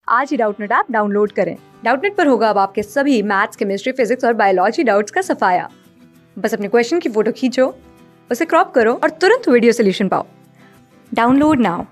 आज ही Doubtnut app download करें। Doubtnut पर होगा अब आपके सभी मैथ्स, केमिस्ट्री, फिजिक्स और बायोलॉजी डाउट्स का सफाया। बस अपने क्वेश्चन की फोटो खींचो, उसे क्रॉप करो और तुरंत वीडियो सोल्यूशन पाओ। Download now.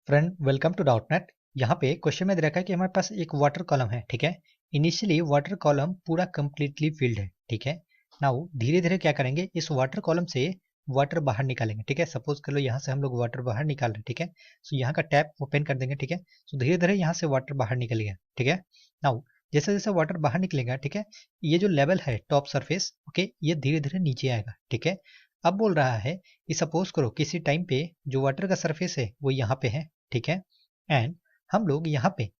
Friend, welcome to Doubtnut. यहाँ पे क्वेश्चन में दे रखा है कि हमारे पास एक वाटर कॉलम है, ठीक है। इनिशियली वाटर कॉलम पूरा कंप्लीटली फिल्ड है, ठीक है। नाउ धीरे धीरे क्या करेंगे, इस वाटर कॉलम से वाटर बाहर निकालेंगे, ठीक है। सपोज कर लो यहाँ से हम लोग वाटर बाहर निकाल रहे हैं, ठीक है। सो यहाँ का टैप ओपन कर देंगे, ठीक है। सो धीरे धीरे यहाँ से वाटर बाहर निकल गया, ठीक है। नाउ जैसे जैसे वाटर बाहर निकलेगा, ठीक है, ये जो लेवल है टॉप सरफेस, ओके, ये धीरे धीरे नीचे आएगा, ठीक है। अब बोल रहा है कि सपोज करो किसी टाइम पे जो वाटर का सरफेस है वो यहाँ पे है, ठीक है। एंड हम लोग यहाँ पे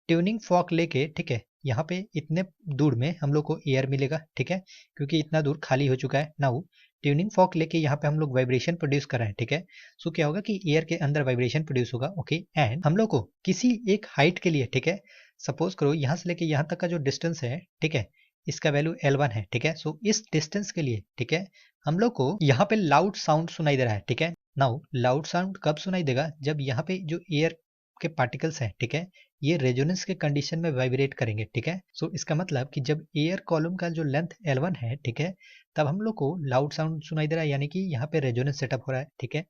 ट्यूनिंग फॉर्क लेके, ठीक है, यहाँ पे इतने दूर में हम लोग को एयर मिलेगा, ठीक है, क्योंकि इतना दूर खाली हो चुका है। नाउ ट्यूनिंग फॉर्क लेके यहाँ पे हम लोग वाइब्रेशन प्रोड्यूस कर रहे हैं, ठीक है। सो क्या होगा कि एयर के अंदर वाइब्रेशन प्रोड्यूस होगा, ओके। एंड हम लोग को किसी एक हाइट के लिए, ठीक है, सपोज करो यहाँ से लेके यहाँ तक का जो डिस्टेंस है, ठीक है, इसका वैल्यू L1 है, ठीक है। सो इस डिस्टेंस के लिए, ठीक है, हम लोग को यहाँ पे लाउड साउंड सुनाई दे रहा है, ठीक है। नाउ लाउड साउंड कब सुनाई देगा, जब यहाँ पे जो एयर के पार्टिकल्स हैं, ठीक है, ये रेजोनेंस के कंडीशन में वाइब्रेट करेंगे, ठीक है। सो इसका मतलब कि जब एयर कॉलम का जो लेंथ L1 है, ठीक है, तब हम लोग को लाउड साउंड सुनाई दे रहा है, यानी कि यहाँ पे रेजोनेंस सेटअप हो रहा है, ठीक है।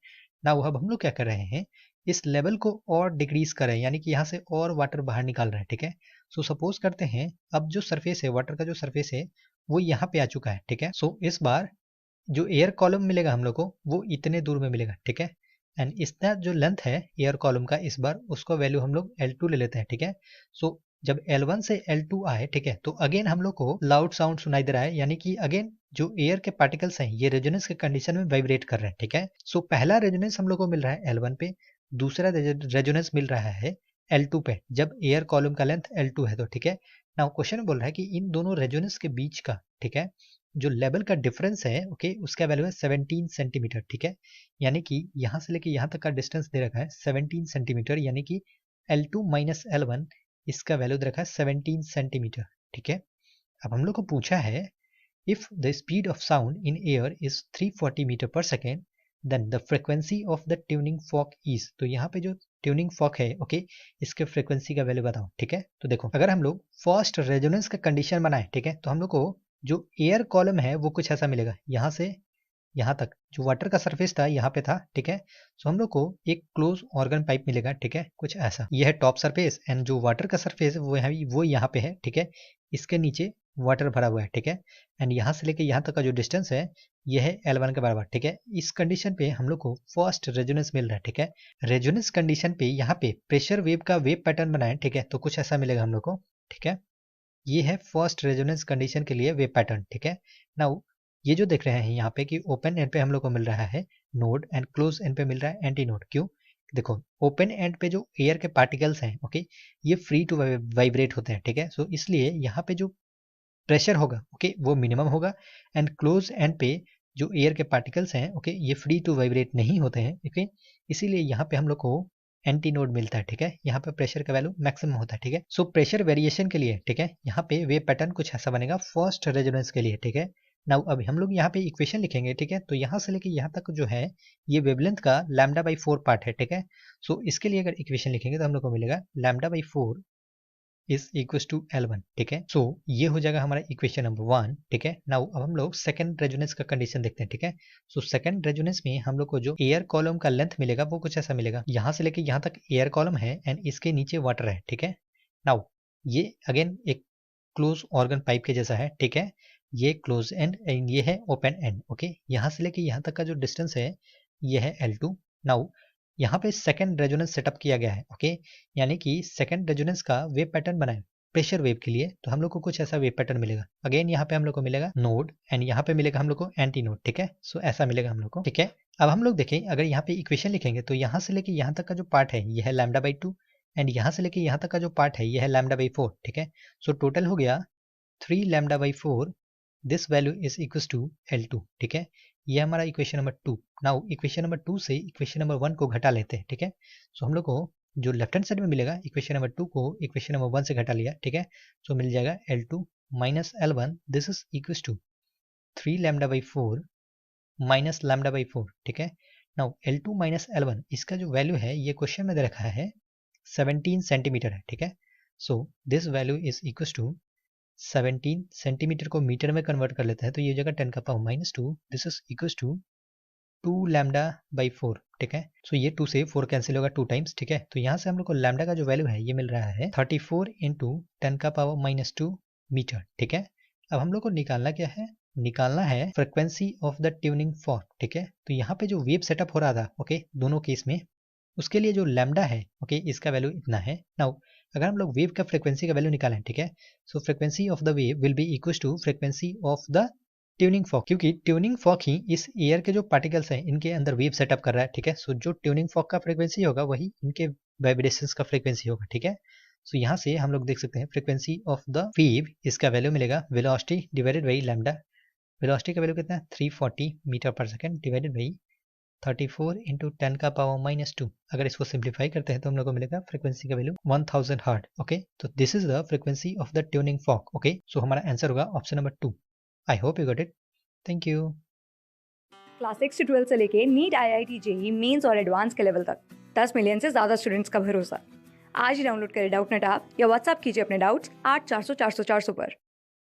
ना अब हम लोग क्या कर रहे हैं, इस लेवल को और डिक्रीज कर रहे हैं, यानी कि यहाँ से और वाटर बाहर निकाल रहे हैं, ठीक है। सो सपोज करते हैं अब जो सरफेस है, वाटर का जो सरफेस है वो यहाँ पे आ चुका है, ठीक है। सो इस बार जो एयर कॉलम मिलेगा हम लोग को वो इतने दूर में मिलेगा, ठीक है। एंड इसका जो लेंथ है एयर कॉलम का, इस बार उसको वैल्यू हम लोग L2 ले लेते हैं, ठीक है। सो जब L1 से L2 आए, ठीक है, तो अगेन हम लोग को लाउड साउंड सुनाई दे रहा है, यानी कि अगेन जो एयर के पार्टिकल्स हैं ये रेजोनेंस के कंडीशन में वाइब्रेट कर रहे हैं, ठीक है। सो पहला रेजोनेंस हम लोग को मिल रहा है L1 पे, दूसरा रेजोनेंस मिल रहा है L2 पे, जब एयर कॉलम का लेंथ L2 है, तो ठीक है। नाउ क्वेश्चन बोल रहा है कि इन दोनों रेजोनेंस के बीच का, ठीक है, जो लेवल का डिफरेंस है, ओके, उसका वैल्यू है 17 सेंटीमीटर, ठीक है। यानी कि यहाँ से लेके यहाँ तक का डिस्टेंस दे रखा है 17 सेंटीमीटर, यानी कि L2 माइनस L1, इसका वैल्यू दे रखा है 17 सेंटीमीटर, ठीक है। अब हम लोग को पूछा है if the speed of sound in air is 340 metre per second, then the frequency of the tuning fork is. तो यहाँ पे जो ट्यूनिंग फॉर्क है, ओके, इसके फ्रिक्वेंसी का वैल्यू बताओ, ठीक है। तो देखो अगर हम लोग फर्स्ट रेजोनेंस का कंडीशन बनाए, ठीक है, तो हम लोग को जो एयर कॉलम है वो कुछ ऐसा मिलेगा, यहाँ से यहाँ तक जो वाटर का सरफेस था यहाँ पे था, ठीक है। सो हम लोग को एक क्लोज ऑर्गन पाइप मिलेगा, ठीक है, कुछ ऐसा। यह है टॉप सरफेस एंड जो वाटर का सरफेस है वो यहाँ पे है, ठीक है। इसके नीचे वाटर भरा हुआ है, ठीक है। एंड यहाँ से लेके यहाँ तक का जो डिस्टेंस है यह है L1 के बराबर, ठीक है। इस कंडीशन पे हम लोग को फर्स्ट रेजोनेंस मिल रहा है, ठीक है। रेजोनेंस कंडीशन पे यहाँ पे प्रेशर वेव का वेव पैटर्न बनाए, ठीक है, तो कुछ ऐसा मिलेगा हम लोग को, ठीक है। ये है फर्स्ट रेजोनेंस कंडीशन के लिए वेव पैटर्न, ठीक है। नाउ ये जो देख रहे हैं यहाँ पे कि ओपन एंड पे हम लोग को मिल रहा है नोड एंड क्लोज एंड पे मिल रहा है एंटी नोड। क्यों? देखो ओपन एंड पे जो एयर के पार्टिकल्स हैं, ओके, ये फ्री टू वाइब्रेट होते हैं, ठीक है। सो इसलिए यहाँ पे जो प्रेशर होगा, ओके, वो मिनिमम होगा। एंड क्लोज एंड पे जो एयर के पार्टिकल्स हैं, ओके, ये फ्री टू वाइब्रेट नहीं होते हैं, ओके, इसीलिए यहाँ पे हम लोग को एंटी नोड मिलता है, ठीक है। यहाँ पे प्रेशर का वैल्यू मैक्सिमम होता है, ठीक है। सो प्रेशर वेरिएशन के लिए, ठीक है, यहाँ पे वेव पैटर्न कुछ ऐसा बनेगा फर्स्ट रेजोनेंस के लिए, ठीक है। नाउ अभी हम लोग यहाँ पे इक्वेशन लिखेंगे, ठीक है। तो यहाँ से लेके यहाँ तक जो है ये वेवलेंथ का λ/4 पार्ट है, ठीक है। सो इसके लिए अगर इक्वेशन लिखेंगे तो हम लोग को मिलेगा λ/4 इज इक्वल टू L1, ठीक है। सो ये हो जाएगा हमारा इक्वेशन नंबर 1, ठीक है। नाउ अब हम लोग सेकंड रेजोनेंस का कंडीशन देखते हैं, ठीक है। सो सेकंड रेजोनेंस में हम लोग को जो एयर कॉलम का लेंथ मिलेगा वो कुछ ऐसा मिलेगा, यहाँ से लेके यहाँ तक एयर कॉलम है एंड इसके नीचे वाटर है, ठीक है। नाउ ये अगेन एक क्लोज ऑर्गन पाइप के जैसा है, ठीक है। ये क्लोज एंड एंड ये है ओपन एंड, ओके। यहाँ से लेके यहाँ तक का जो डिस्टेंस है ये है L2। नाउ यहाँ पे सेकंड रेजोनेंस सेटअप किया गया है, ओके, यानी कि सेकंड रेजोनेंस का वेव पैटर्न बनाए प्रेशर वेव के लिए, तो हम लोग को कुछ ऐसा वेव पैटर्न मिलेगा। अगेन यहाँ पे हम लोग को मिलेगा नोड एंड यहाँ पे मिलेगा हम लोग को एंटी नोड, ठीक है। सो ऐसा मिलेगा हम लोग को, ठीक है। अब हम लोग देखें अगर यहाँ पे इक्वेशन लिखेंगे तो यहाँ से लेके यहाँ तक का जो पार्ट है यह है λ/2 एंड यहाँ से लेके यहाँ तक का जो पार्ट है यह है λ/4, ठीक है। सो टोटल हो गया 3 λ/4, this value is equal to L2, ठीक है। ये हमारा equation number 2। Now equation number 2 से इक्वेशन नंबर 1 को घटा लेते हैं, ठीक है। सो हम लोग को जो लेफ्ट हैंड साइड में मिलेगा इक्वेशन नंबर 2 को इक्वेशन नंबर 1 से घटा लिया, ठीक है। सो मिल जाएगा L2 minus L1, this is equal to 3 λ/4 minus λ/4, ठीक है। नाउ L2 माइनस L1 इसका जो वैल्यू है ये क्वेश्चन में दे रखा है 17 सेंटीमीटर है, ठीक है। So this value is equal to 17 centimetre को मीटर में कन्वर्ट कर लेते हैं तो ये हो जाएगा 10⁻²। दिस इज इक्वल टू 2 λ/4, ठीक है। सो ये 2 से 4 कैंसिल होगा 2 टाइम्स, ठीक है। तो यहाँ से हम लोग को लैम्डा का जो वैल्यू है ये मिल रहा है 34 इंटू 10⁻² मीटर, ठीक है। अब हम लोग को निकालना क्या है, निकालना है frequency of the tuning fork, ठीक है। तो यहाँ पे जो वेव सेटअप हो रहा था, ओके, दोनों केस में, उसके लिए जो लैम्डा है, ओके, इसका वैल्यू इतना है। नाउ अगर हम लोग वेव का फ्रिक्वेंसी का वैल्यू निकालें, ठीक है, so frequency of the wave will be equal to frequency of the tuning fork, क्योंकि ट्यूनिंग फॉर्क ही इस एयर के जो पार्टिकल्स हैं इनके अंदर वेव सेटअप कर रहा है, ठीक है। सो जो ट्यूनिंग फॉर्क का फ्रिक्वेंसी होगा वही इनके वाइब्रेशंस का फ्रिक्वेंसी होगा, ठीक है। सो यहाँ से हम लोग देख सकते हैं फ्रिक्वेंसी ऑफ द वेव, इसका वैल्यू मिलेगा velocity divided by lambda. Velocity का वैल्यू कितना है 340 metre per second divided by 34 into 10⁻²। अगर इसको सिंप्लीफाई करते हैं तो हम लोग को मिलेगा फ्रिक्वेंसी का वैल्यू 1000 हर्ट्ज, ओके। तो this is the frequency of the tuning fork, okay. So हमारा आंसर होगा option number 2। I hope you got it, thank you. Class 6 से 12 से लेके नीट, IIT, JEE मेंस और एडवांस के लेवल तक 10 मिलियन से ज़्यादा स्टूडेंट्स का भरोसा। आज ही डाउनलोड करें डाउटनेट ऐप या व्हाट्सएप कीजिए अपने डाउट्स 8400 400 400 पर।